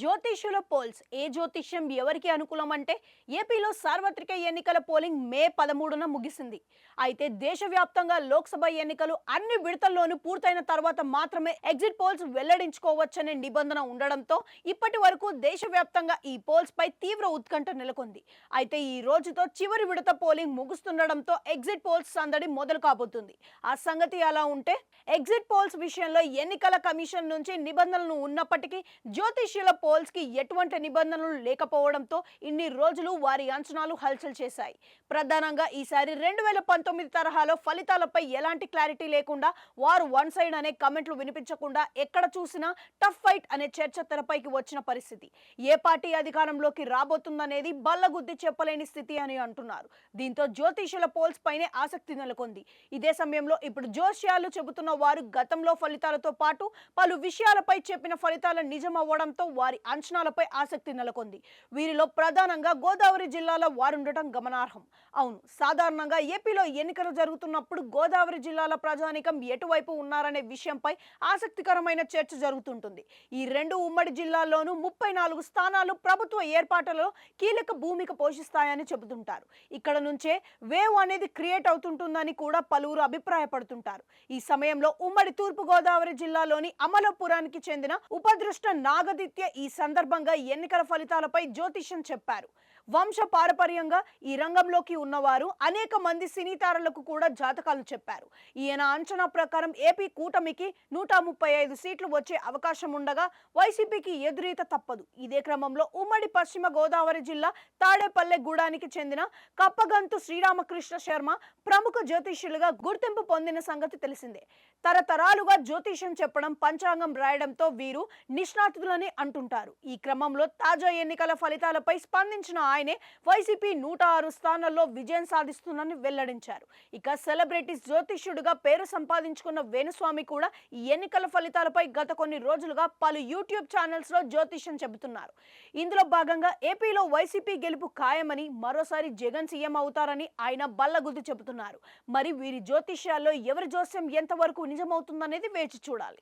జ్యోతిష్యుల poles ఏ జ్యోతిష్యం ఎవరికి అనుకూలం అంటే ఏపీలో సార్వత్రిక ఎన్నికల పోలింగ్ మే 13న ముగిసింది. అయితే దేశవ్యాప్తంగా లోక్సభ ఎన్నికలు అన్ని విడతల్లోనూ పూర్తయిన తర్వాత మాత్రమే ఎగ్జిట్ పోల్స్ వెల్లడించుకోవచ్చనే నిబంధన ఉండడంతో ఇప్పటి వరకు దేశవ్యాప్తంగా ఈ పోల్స్ పై తీవ్ర ఉత్కంఠ నెలకొంది. అయితే ఈ రోజుతో చివరి విడత పోలింగ్ ముగుస్తుండడంతో ఎగ్జిట్ పోల్స్ సందడి మొదలు కాబోతుంది. ఆ సంగతి అలా ఉంటే ఎగ్జిట్ పోల్స్ విషయంలో ఎన్నికల కమిషన్ నుంచి నిబంధనలు ఉన్నప్పటికీ జ్యోతిష్యుల పోల్స్ కి ఎటువంటి నిబంధనలు లేకపోవడంతో ఇన్ని రోజులు వారి అంచనాలు హల్చల్ చేశాయి. ప్రధానంగా ఈసారి 2019 తరహాలో ఫలితాలపై ఎలాంటి క్లారిటీ లేకుండా వారు వన్ సైడ్ అనే కమెంట్లు వినిపించకుండా ఎక్కడ చూసినా టఫ్ ఫైట్ అనే చర్చ తెరపైకి వచ్చిన పరిస్థితి. ఏ పార్టీ అధికారంలోకి రాబోతుందనేది బల్లగుద్ది చెప్పలేని స్థితి అని అంటున్నారు. దీంతో జ్యోతిష్యుల పోల్స్ పైనే ఆసక్తి నెలకొంది. ఇదే సమయంలో ఇప్పుడు జోస్యాలు చెబుతున్న వారు గతంలో ఫలితాలతో పాటు పలు విషయాలపై చెప్పిన ఫలితాల నిజం అవ్వడంతో వారి అంచనాలపై ఆసక్తి నెలకొంది. వీరిలో ప్రధానంగా గోదావరి జిల్లాలో వారుండటం గమనార్హం. అవును, సాధారణంగా ఏపీలో ఎన్నికలు జరుగుతున్నప్పుడు గోదావరి జిల్లాల ప్రజానికం ఎటువైపు ఉన్నారనే విషయంపై ఆసక్తికరమైన చర్చ జరుగుతుంటుంది. ఈ రెండు ఉమ్మడి జిల్లాల్లోనూ 34 స్థానాలు ప్రభుత్వ ఏర్పాటులో కీలక భూమిక పోషిస్తాయని చెబుతుంటారు. ఇక్కడ నుంచే వేవ్ అనేది క్రియేట్ అవుతుంటుందని కూడా పలువురు అభిప్రాయపడుతుంటారు. ఈ సమయంలో ఉమ్మడి తూర్పు గోదావరి జిల్లాలోని అమలాపురానికి చెందిన ఉపదృష్ట నాగదిత్య ఈ సందర్భంగా ఎన్నికల ఫలితాలపై జ్యోతిష్యం చెప్పారు. వంశ పారపర్యంగా ఈ రంగంలోకి ఉన్నవారు అనేక మంది సినీ తారలకు కూడా జాతకాలు చెప్పారు. ఈయన అంచనా ప్రకారం ఏపీ కూటమికి 135 సీట్లు వచ్చే అవకాశం ఉండగా వైసీపీకి ఎదురీత తప్పదు. ఇదే క్రమంలో ఉమ్మడి పశ్చిమ గోదావరి జిల్లా తాడేపల్లెగూడానికి చెందిన కప్పగంతు శ్రీరామకృష్ణ శర్మ ప్రముఖ జ్యోతిష్యులుగా గుర్తింపు పొందిన సంగతి తెలిసిందే. తరతరాలుగా జ్యోతిష్యం చెప్పడం, పంచాంగం రాయడంతో వీరు నిష్ణాతులని అంటుంటారు. ఈ క్రమంలో తాజా ఎన్నికల ఫలితాలపై స్పందించిన ఆయనే వైసీపీ 106 స్థానాల్లో విజయం సాధిస్తుందని వెల్లడించారు. ఇక సెలబ్రిటీస్ జ్యోతిష్యుడిగా పేరు సంపాదించుకున్న వేణుస్వామి కూడా ఈ ఎన్నికల ఫలితాలపై గత కొన్ని రోజులుగా పలు యూట్యూబ్ ఛానల్స్ లో జ్యోతిష్యం చెబుతున్నారు. ఇందులో భాగంగా ఏపీలో వైసీపీ గెలుపు ఖాయమని, మరోసారి జగన్ సీఎం అవుతారని ఆయన బల్లగుద్ది చెబుతున్నారు. మరి వీరి జ్యోతిష్యాల్లో ఎవరి జోస్యం ఎంతవరకు నిజమవుతుందనేది వేచి చూడాలి.